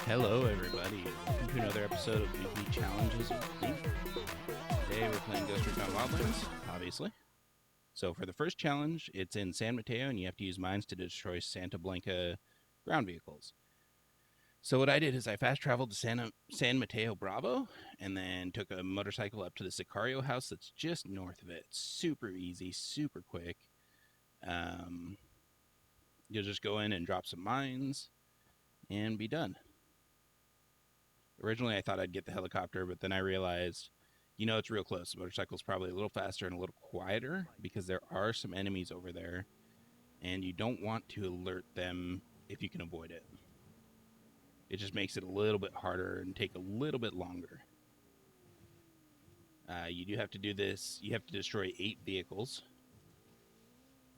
Hello, everybody. Welcome to another episode of Weekly Challenges with Leaf. Today we're playing Ghost Recon Wildlands, obviously. So for the first challenge, it's in San Mateo, and you have to use mines to destroy Santa Blanca ground vehicles. So what I did is I fast traveled to San Mateo Bravo, and then took a motorcycle up to the Sicario house that's just north of it. Super easy, super quick. You'll just go in and drop some mines, and be done. Originally, I thought I'd get the helicopter, but then I realized, it's real close. The motorcycle's probably a little faster and a little quieter because there are some enemies over there, and you don't want to alert them if you can avoid it. It just makes it a little bit harder and take a little bit longer. You do have to do this. You have to destroy 8 vehicles.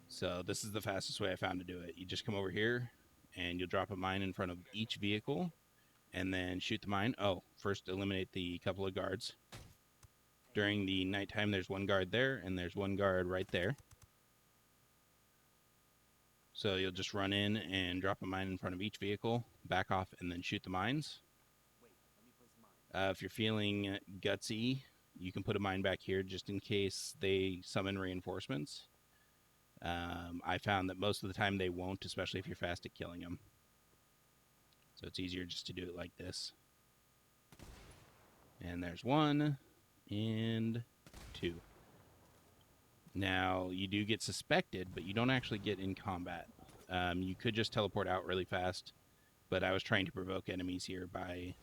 So this is the fastest way I found to do it. You just come over here, and you'll drop a mine in front of each vehicle, and then shoot the mine. Oh, first eliminate the couple of guards. During the nighttime, there's one guard there, and there's one guard right there. So you'll just run in and drop a mine in front of each vehicle, back off, and then shoot the mines. If you're feeling gutsy, you can put a mine back here just in case they summon reinforcements. I found that most of the time they won't, especially if you're fast at killing them. So it's easier just to do it like this. And there's 1 and 2. Now, you do get suspected, but you don't actually get in combat. You could just teleport out really fast, but I was trying to provoke enemies here by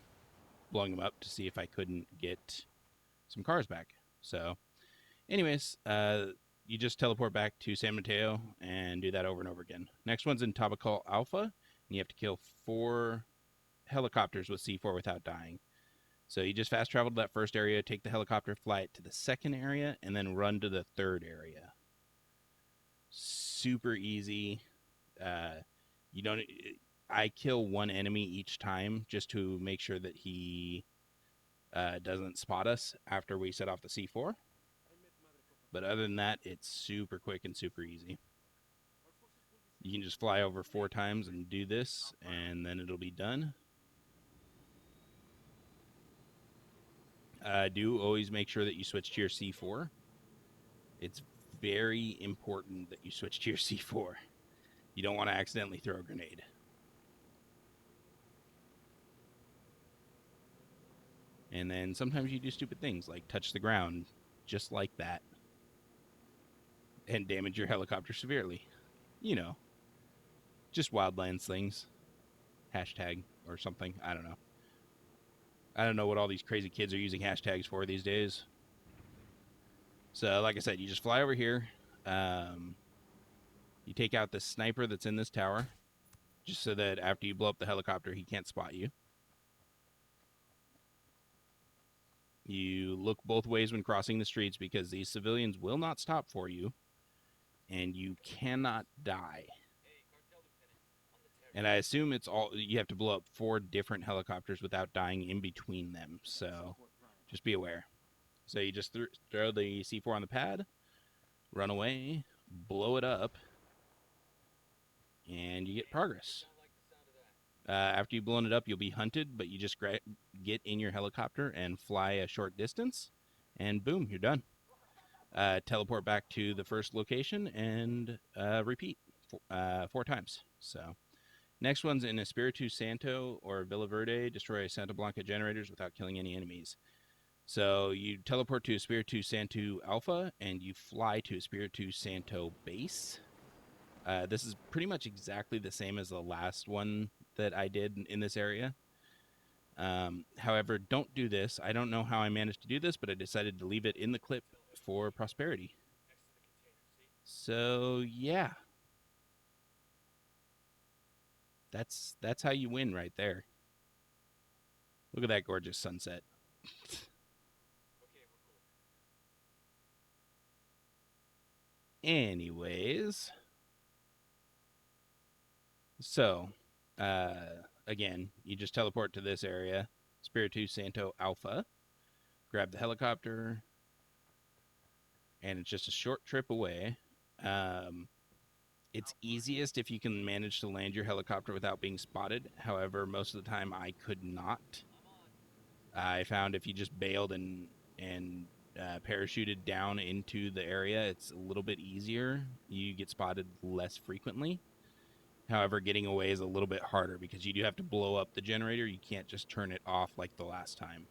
blowing them up to see if I couldn't get some cars back. So, anyways, you just teleport back to San Mateo and do that over and over again. Next one's in Tabacal Alpha, and you have to kill 4 helicopters with C4 without dying. So you just fast travel to that first area, take the helicopter, fly it to the second area, and then run to the third area. Super easy. You don't. I kill 1 enemy each time just to make sure that he doesn't spot us after we set off the C4. But other than that, it's super quick and super easy. You can just fly over 4 times and do this, and then it'll be done. Do always make sure that you switch to your C4. It's very important that you switch to your C4. You don't want to accidentally throw a grenade. And then sometimes you do stupid things like touch the ground just like that and damage your helicopter severely. Just Wildlands things. Hashtag or something. I don't know. I don't know what all these crazy kids are using hashtags for these days. So, like I said, you just fly over here. You take out the sniper that's in this tower, just so that after you blow up the helicopter, he can't spot you. You look both ways when crossing the streets because these civilians will not stop for you, and you cannot die. And I assume it's all you have to blow up 4 different helicopters without dying in between them. So just be aware. So you just throw the C4 on the pad, run away, blow it up, and you get progress. After you've blown it up, you'll be hunted, but you just get in your helicopter and fly a short distance, and boom, you're done. Teleport back to the first location and repeat 4 times. So, next one's in Espiritu Santo or Villa Verde. Destroy Santa Blanca generators without killing any enemies. So you teleport to Espiritu Santo Alpha and you fly to Espiritu Santo base. This is pretty much exactly the same as the last one that I did in this area. However, don't do this. I don't know how I managed to do this, but I decided to leave it in the clip for prosperity. So, yeah. That's how you win right there. Look at that gorgeous sunset. Anyways, so again, you just teleport to this area, Espiritu Santo Alpha, grab the helicopter, and it's just a short trip away. It's easiest if you can manage to land your helicopter without being spotted. However, most of the time I could not. I found if you just bailed and parachuted down into the area, it's a little bit easier. You get spotted less frequently. However, getting away is a little bit harder because you do have to blow up the generator. You can't just turn it off like the last time.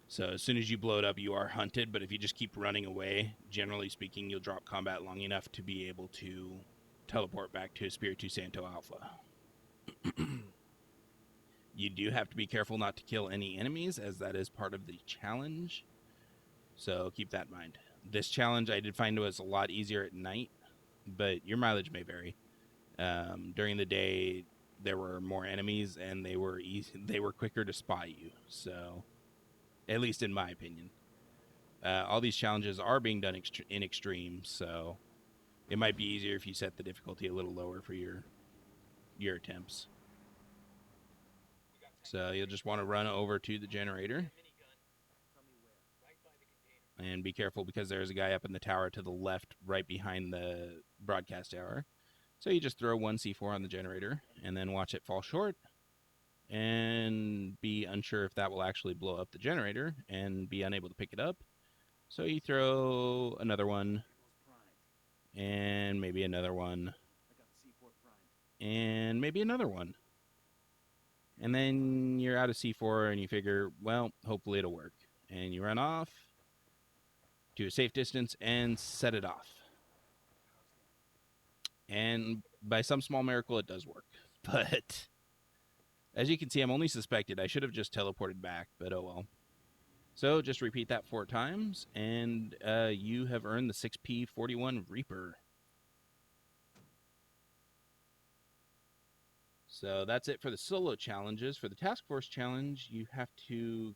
So as soon as you blow it up, you are hunted. But if you just keep running away, generally speaking, you'll drop combat long enough to be able to teleport back to Espiritu Santo Alpha. You do have to be careful not to kill any enemies, as that is part of the challenge. So keep that in mind. This challenge I did find was a lot easier at night, but your mileage may vary. During the day, there were more enemies, and they were quicker to spot you. So, at least in my opinion, all these challenges are being done in extreme. So, it might be easier if you set the difficulty a little lower for your attempts. So you'll just want to run over to the generator. And be careful because there's a guy up in the tower to the left, right behind the broadcast tower. So you just throw one C4 on the generator and then watch it fall short and be unsure if that will actually blow up the generator and be unable to pick it up. So you throw another one and maybe another one and maybe another one. And then you're out of C4 and you figure, well, hopefully it'll work. And you run off to a safe distance and set it off. And by some small miracle, it does work. But as you can see, I'm only suspected. I should have just teleported back, but oh well. So just repeat that 4 times, and you have earned the 6P41 Reaper. So that's it for the solo challenges. For the task force challenge, you have to,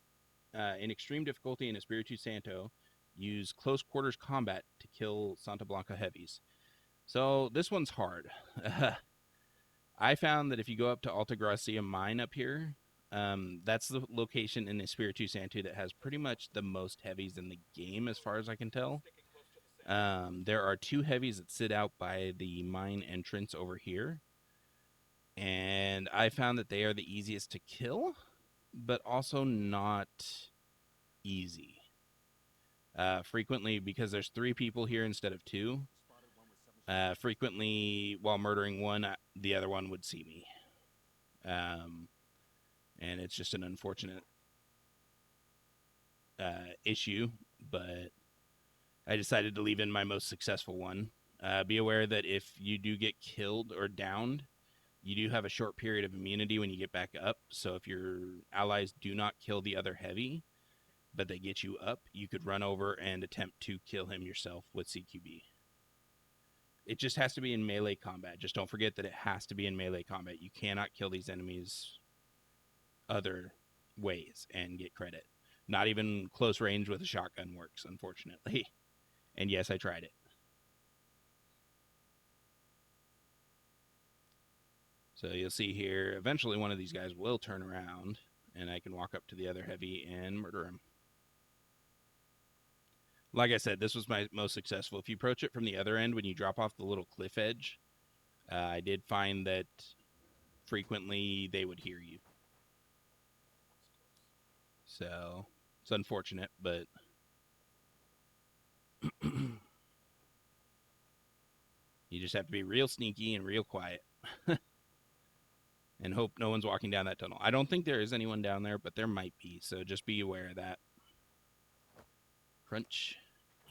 in extreme difficulty in Espiritu Santo, use close quarters combat to kill Santa Blanca heavies. So this one's hard. I found that if you go up to Altagracia Mine up here, that's the location in Espiritu Santo that has pretty much the most heavies in the game, as far as I can tell. There are 2 heavies that sit out by the mine entrance over here. And I found that they are the easiest to kill, but also not easy. Frequently, because there's 3 people here instead of 2, frequently while murdering one, the other one would see me. And it's just an unfortunate issue, but I decided to leave in my most successful one. Be aware that if you do get killed or downed, you do have a short period of immunity when you get back up. So if your allies do not kill the other heavy, but they get you up, you could run over and attempt to kill him yourself with CQB. It just has to be in melee combat. Just don't forget that it has to be in melee combat. You cannot kill these enemies other ways and get credit. Not even close range with a shotgun works, unfortunately. And yes, I tried it. So you'll see here, eventually one of these guys will turn around, and I can walk up to the other heavy and murder him. Like I said, this was my most successful. If you approach it from the other end, when you drop off the little cliff edge, I did find that frequently they would hear you. So it's unfortunate, but you just have to be real sneaky and real quiet. And hope no one's walking down that tunnel. I don't think there is anyone down there, but there might be, so just be aware of that. Crunch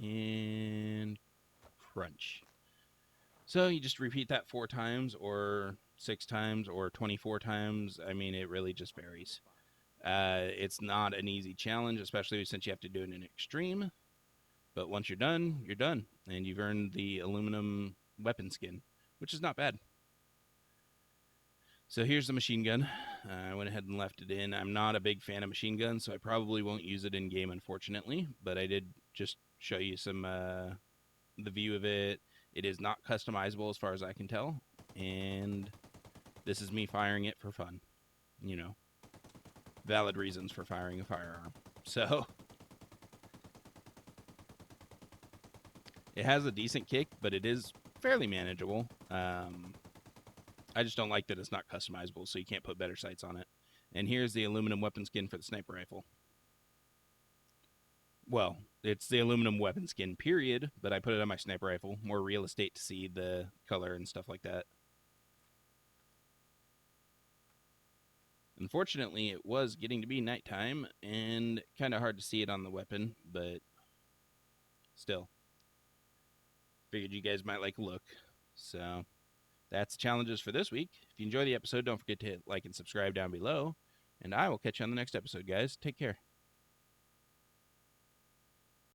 and crunch. So you just repeat that 4 times or 6 times or 24 times. I mean, it really just varies. It's not an easy challenge, especially since you have to do it in extreme. But once you're done, you're done. And you've earned the aluminum weapon skin, which is not bad. So here's the machine gun. I went ahead and left it in. I'm not a big fan of machine guns, so I probably won't use it in game, unfortunately. But I did just show you some the view of it. It is not customizable as far as I can tell. And this is me firing it for fun. You know, valid reasons for firing a firearm. So it has a decent kick, but it is fairly manageable. I just don't like that it's not customizable, so you can't put better sights on it. And here's the aluminum weapon skin for the sniper rifle. Well, it's the aluminum weapon skin, period, but I put it on my sniper rifle. More real estate to see the color and stuff like that. Unfortunately, it was getting to be nighttime and kind of hard to see it on the weapon, but still. Figured you guys might like a look. So that's challenges for this week. If you enjoy the episode, don't forget to hit like and subscribe down below. And I will catch you on the next episode, guys. Take care.